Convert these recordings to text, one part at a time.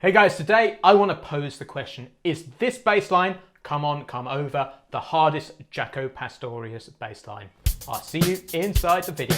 Hey guys, today I want to pose the question, is this bass line, Come On, Come Over, the hardest Jaco Pastorius bass line? I'll see you inside the video.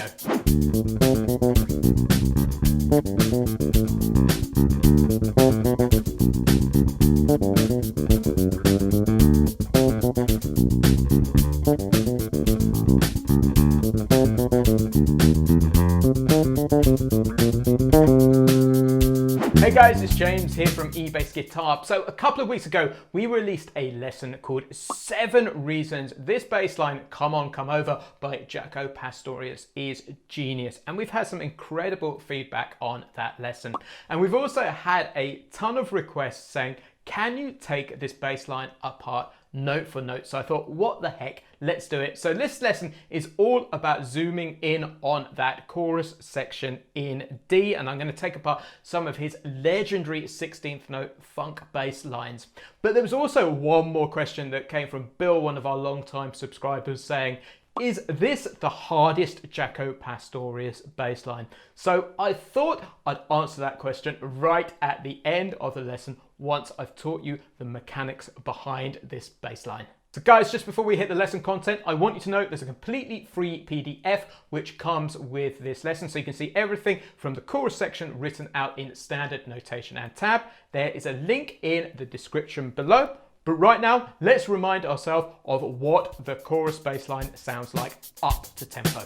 Hey guys, it's James here from eBassGuitar. So a couple of weeks ago, we released a lesson called 7 Reasons This Bass Line, Come On, Come Over by Jaco Pastorius is genius. And we've had some incredible feedback on that lesson. And we've also had a ton of requests saying, can you take this bass line apart note for note? So I thought, what the heck, let's do it. So this lesson is all about zooming in on that chorus section in D, and I'm going to take apart some of his legendary 16th note funk bass lines. But there was also one more question that came from Bill, one of our longtime subscribers, saying, is this the hardest Jaco Pastorius bass line? So I thought I'd answer that question right at the end of the lesson once I've taught you the mechanics behind this bass line. So guys, just before we hit the lesson content, I want you to know there's a completely free PDF which comes with this lesson. So you can see everything from the chorus section written out in standard notation and tab. There is a link in the description below. But right now, let's remind ourselves of what the chorus bass line sounds like up to tempo.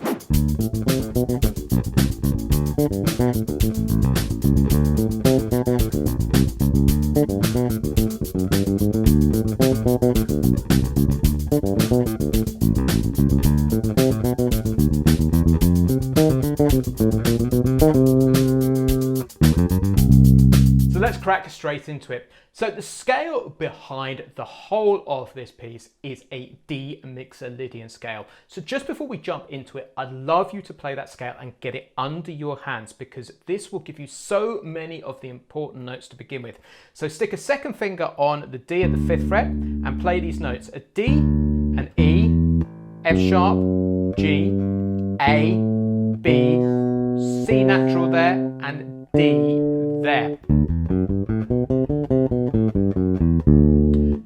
So let's crack straight into it. So the scale behind the whole of this piece is a D mixolydian scale. So just before we jump into it, I'd love you to play that scale and get it under your hands, because this will give you so many of the important notes to begin with. So stick a second finger on the D at the 5th fret and play these notes: a D, an E, F sharp, G, A, B, C natural there, and D there.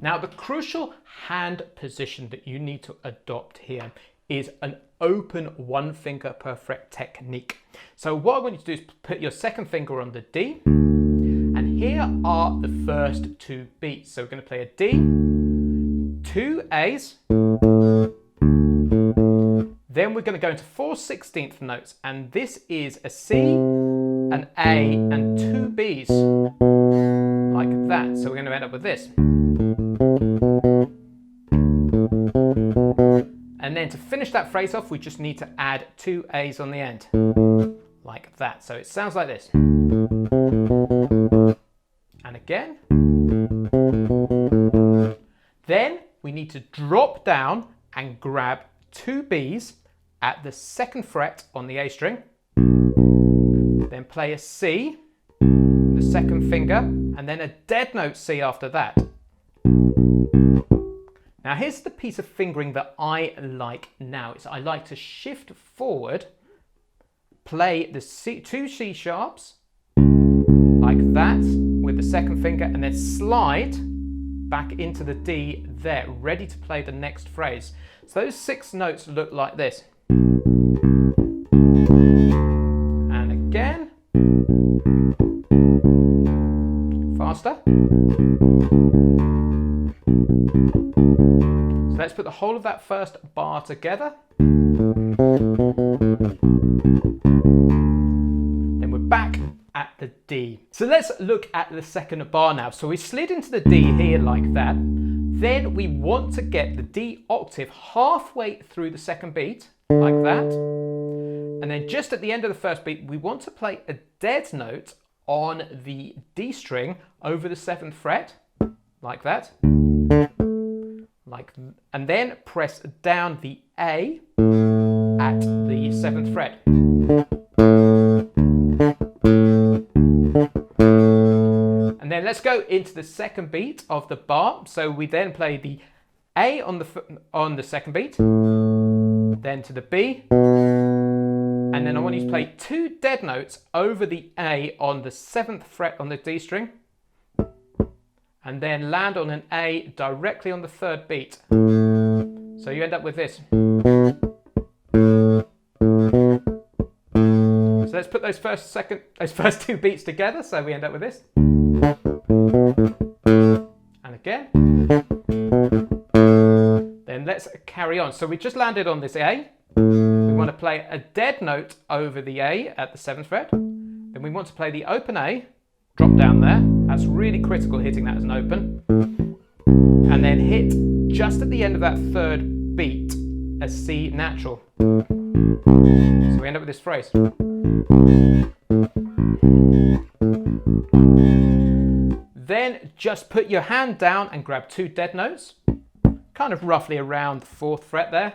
Now the crucial hand position that you need to adopt here is an open 1 finger per fret technique. So what I want you to do is put your second finger on the D, and here are the first 2 beats. So we're going to play a D, 2 A's, then we're going to go into 4/16 notes, and this is a C, an A, and 2 B's, like that. So we're going to end up with this. And then to finish that phrase off, we just need to add 2 A's on the end, like that. So it sounds like this. And again. Then we need to drop down and grab 2 B's at the 2nd fret on the A string. Then play a C, the 2nd finger, and then a dead note C after that. Now here's the piece of fingering that I like now. I like to shift forward, play the 2 C sharps, like that, with the 2nd finger, and then slide back into the D there, ready to play the next phrase. So those 6 notes look like this. And again. Faster. So let's put the whole of that first bar together. Then we're back at the D. So let's look at the 2nd bar now. So we slid into the D here like that. Then we want to get the D octave halfway through the 2nd beat, like that. And then just at the end of the 1st beat, we want to play a dead note on the D string over the 7th fret, like that. And then press down the A at the 7th fret. And then let's go into the 2nd beat of the bar. So we then play the A on the 2nd beat, then to the B, and then I want you to play 2 dead notes over the A on the 7th fret on the D string, and then land on an A directly on the third beat. So you end up with this. So let's put those first two beats together. So we end up with this. And again. Then let's carry on. So we just landed on this A. We want to play a dead note over the A at the 7th fret. Then we want to play the open A, drop down there. That's really critical, hitting that as an open. And then hit just at the end of that third beat a C natural. So we end up with this phrase. Then just put your hand down and grab 2 dead notes, kind of roughly around the 4th fret there,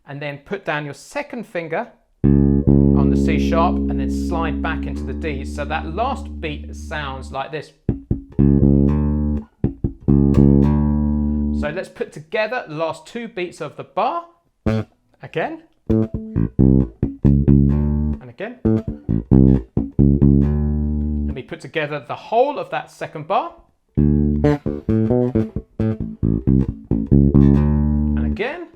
and then put down your second finger on the C sharp and then slide back into the D. So that last beat sounds like this. So let's put together the last 2 beats of the bar. Again. And again. Let me put together the whole of that second bar. And again.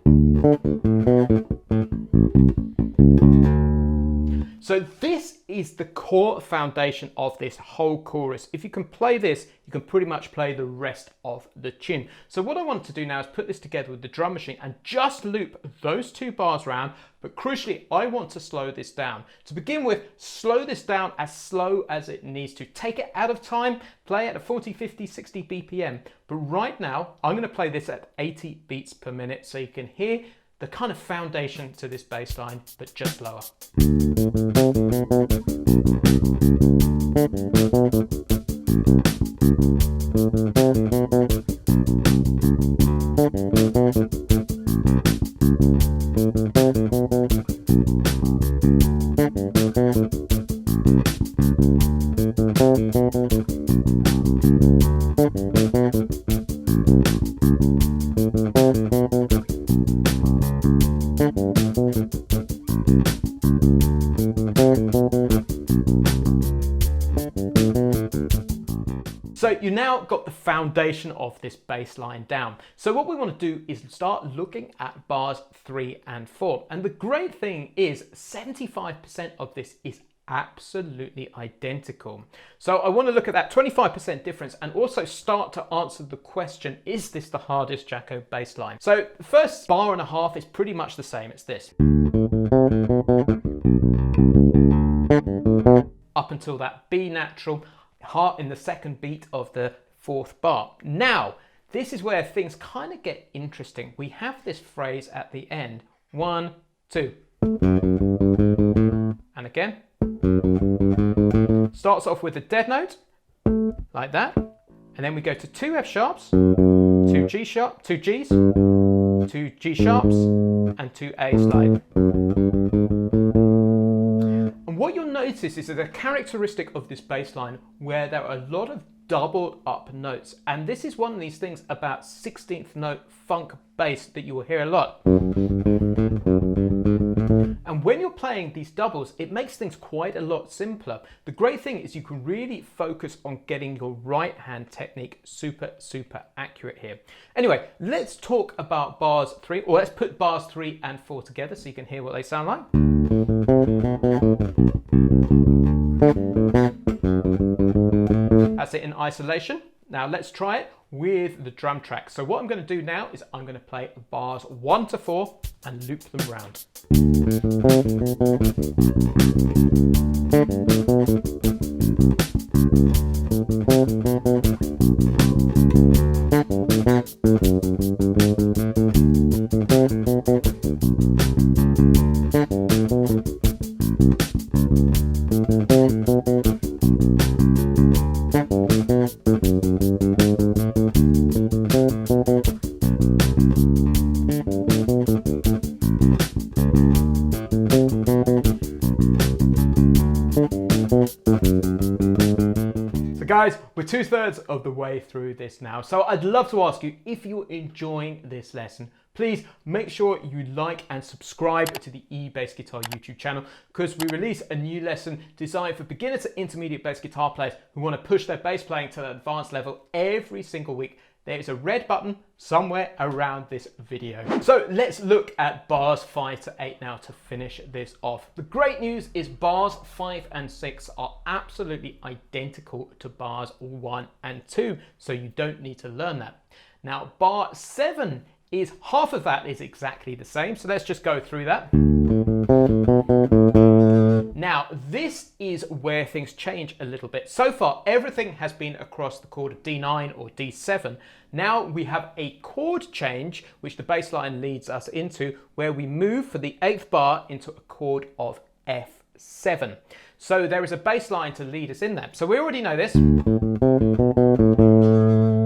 So this is the core foundation of this whole chorus. If you can play this, you can pretty much play the rest of the tune. So what I want to do now is put this together with the drum machine and just loop those 2 bars round, but crucially, I want to slow this down. To begin with, slow this down as slow as it needs to. Take it out of time, play at a 40, 50, 60 BPM. But right now, I'm going to play this at 80 beats per minute so you can hear the kind of foundation to this bass line, but just lower. So you now got the foundation of this bass line down. So what we want to do is start looking at bars 3 and 4. And the great thing is 75% of this is absolutely identical. So I want to look at that 25% difference and also start to answer the question, is this the hardest Jaco bass line? So the first bar and a half is pretty much the same. It's this. Up until that B natural, heart in the second beat of the 4th bar. Now, this is where things kind of get interesting. We have this phrase at the end, 1, 2. And again. Starts off with a dead note, like that. And then we go to 2 F sharps, 2 G sharp, 2 Gs, 2 G sharps, and 2 A slide. And what you'll notice is a characteristic of this bass line where there are a lot of doubled up notes. And this is one of these things about 16th note funk bass that you will hear a lot. And when you're playing these doubles, it makes things quite a lot simpler. The great thing is you can really focus on getting your right hand technique super accurate here. Anyway, let's talk about bars 3, or let's put bars 3 and 4 together so you can hear what they sound like. That's it in isolation. Now let's try it with the drum track. So what I'm going to do now is I'm going to play bars 1 to 4 and loop them round. So guys, we're 2/3 of the way through this now. So I'd love to ask you, if you're enjoying this lesson, please make sure you like and subscribe to the eBassGuitar YouTube channel, because we release a new lesson designed for beginner to intermediate bass guitar players who want to push their bass playing to an advanced level every single week. There is a red button somewhere around this video. So let's look at bars 5 to 8 now to finish this off. The great news is bars 5 and 6 are absolutely identical to bars 1 and 2, so you don't need to learn that. Now bar 7 is half of that is exactly the same, so let's just go through that. Now, this is where things change a little bit. So far, everything has been across the chord of D9 or D7. Now we have a chord change, which the bass line leads us into, where we move for the 8th bar into a chord of F7. So there is a bass line to lead us in there. So we already know this.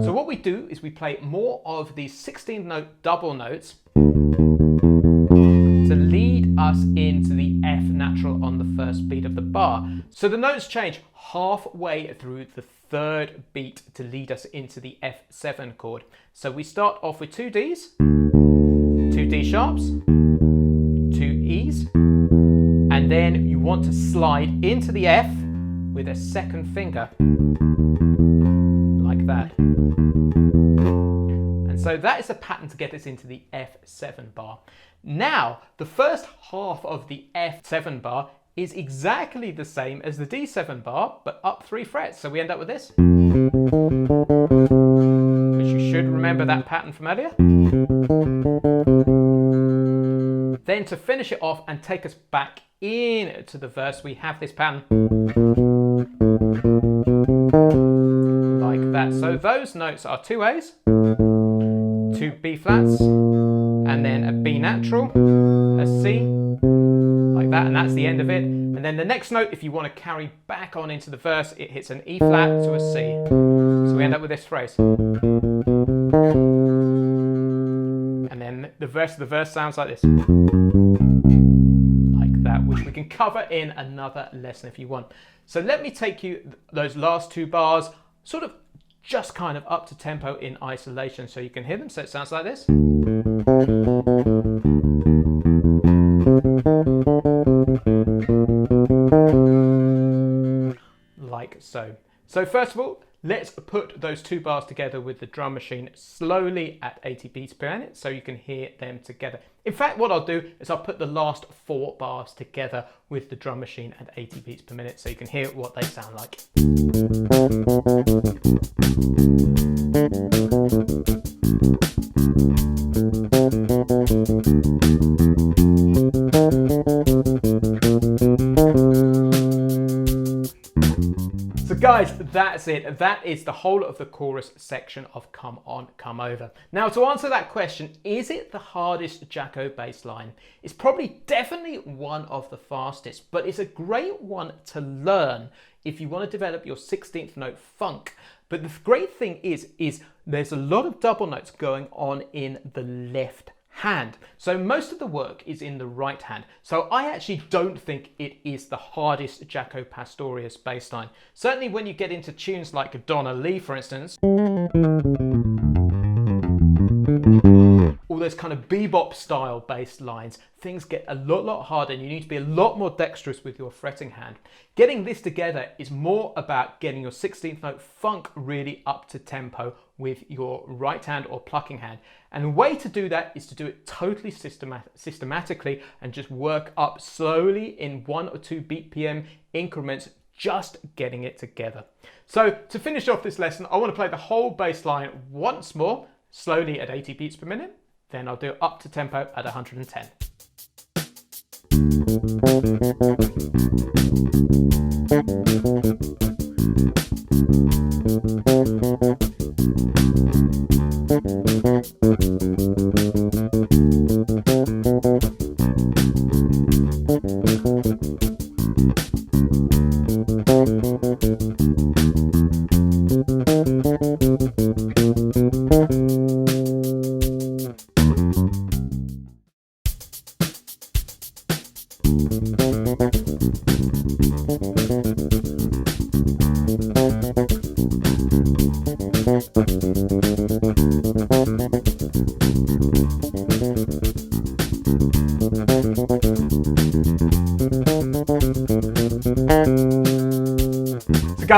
So what we do is we play more of these 16th note double notes to lead us into the F natural on the first beat of the bar. So the notes change halfway through the 3rd beat to lead us into the F7 chord. So we start off with 2 Ds, 2 D sharps, 2 E's, and then you want to slide into the F with a 2nd finger, like that. And so that is a pattern to get us into the F7 bar. Now, the first half of the F7 bar is exactly the same as the D7 bar, but up 3 frets. So we end up with this, which you should remember that pattern from earlier. Then to finish it off and take us back into the verse, we have this pattern like that. So those notes are 2 A's, 2 B flats, and then a B natural, a C, like that, and that's the end of it. And then the next note, if you want to carry back on into the verse, it hits an E flat to a C. So we end up with this phrase. And then the rest of the verse sounds like this. Like that, which we can cover in another lesson if you want. So let me take you those last 2 bars, sort of just kind of up to tempo in isolation so you can hear them. So it sounds like this. Like so. So first of all, let's put those 2 bars together with the drum machine slowly at 80 beats per minute so you can hear them together. In fact, what I'll do is I'll put the last 4 bars together with the drum machine at 80 beats per minute so you can hear what they sound like. So guys, that's it. That is the whole of the chorus section of Come On, Come Over. Now to answer that question, is it the hardest Jaco bass line? It's probably definitely one of the fastest, but it's a great one to learn if you want to develop your 16th note funk. But the great thing is there's a lot of double notes going on in the left hand. So most of the work is in the right hand. So I actually don't think it is the hardest Jaco Pastorius bass line. Certainly when you get into tunes like Donna Lee, for instance, all those kind of bebop style bass lines, things get a lot harder and you need to be a lot more dexterous with your fretting hand. Getting this together is more about getting your 16th note funk really up to tempo with your right hand or plucking hand. And the way to do that is to do it totally systematically and just work up slowly in 1 or 2 BPM increments, just getting it together. So to finish off this lesson, I want to play the whole bass line once more, slowly at 80 beats per minute. Then I'll do it up to tempo at 110.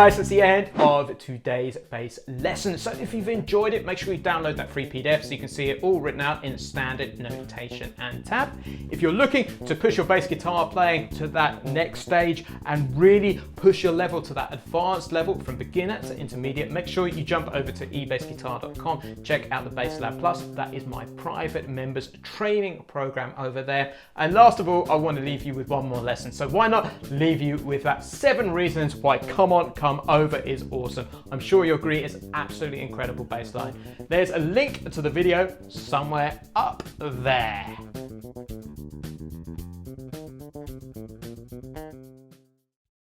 guys, that's the end of today's bass lesson. So if you've enjoyed it, make sure you download that free PDF so you can see it all written out in standard notation and tab. If you're looking to push your bass guitar playing to that next stage and really push your level to that advanced level from beginner to intermediate, make sure you jump over to eBassGuitar.com, check out the Bass Lab Plus. That is my private members training program over there. And last of all, I want to leave you with one more lesson. So why not leave you with that 7 reasons why Come On, Come Over is awesome. I'm sure you'll agree it's absolutely incredible bass line. There's a link to the video somewhere up there.